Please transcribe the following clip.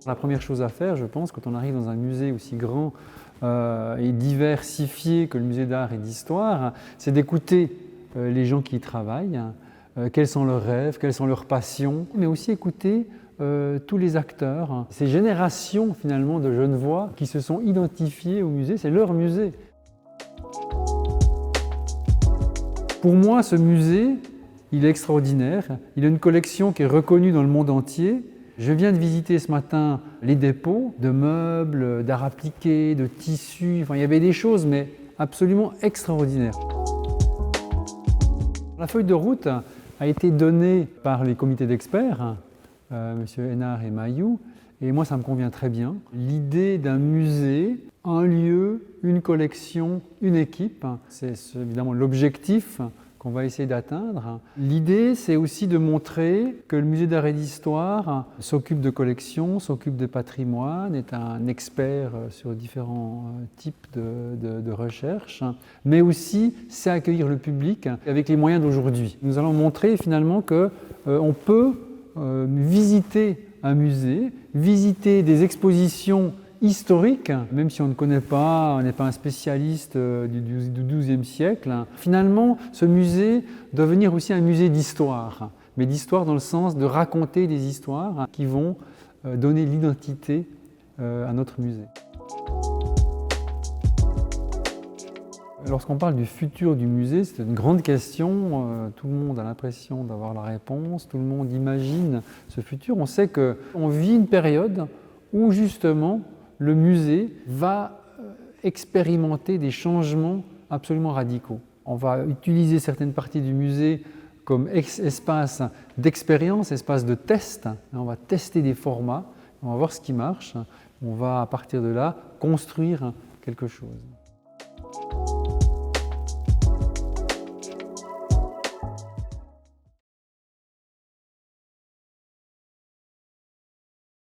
La première chose à faire, je pense, quand on arrive dans un musée aussi grand et diversifié que le musée d'art et d'histoire, c'est d'écouter les gens qui y travaillent, quels sont leurs rêves, quelles sont leurs passions, mais aussi écouter tous les acteurs, ces générations finalement de Genevois qui se sont identifiés au musée, c'est leur musée. Pour moi, ce musée, il est extraordinaire. Il a une collection qui est reconnue dans le monde entier. Je viens de visiter ce matin les dépôts de meubles, d'art appliqué, de tissus. Enfin, il y avait des choses, mais absolument extraordinaires. La feuille de route a été donnée par les comités d'experts, M. Hénard et Mailloux, et moi ça me convient très bien. L'idée d'un musée, un lieu, une collection, une équipe, c'est évidemment l'objectif qu'on va essayer d'atteindre. L'idée, c'est aussi de montrer que le musée d'art et d'histoire s'occupe de collections, s'occupe de patrimoine, est un expert sur différents types de recherche, mais aussi sait accueillir le public avec les moyens d'aujourd'hui. Nous allons montrer finalement qu'on peut visiter un musée, visiter des expositions historique, même si on ne connaît pas, on n'est pas un spécialiste du XIIe siècle. Finalement, ce musée doit devenir aussi un musée d'histoire, mais d'histoire dans le sens de raconter des histoires qui vont donner l'identité à notre musée. Lorsqu'on parle du futur du musée, c'est une grande question. Tout le monde a l'impression d'avoir la réponse, tout le monde imagine ce futur. On sait qu'on vit une période où justement le musée va expérimenter des changements absolument radicaux. On va utiliser certaines parties du musée comme espace d'expérience, espace de test. On va tester des formats, on va voir ce qui marche. On va à partir de là construire quelque chose.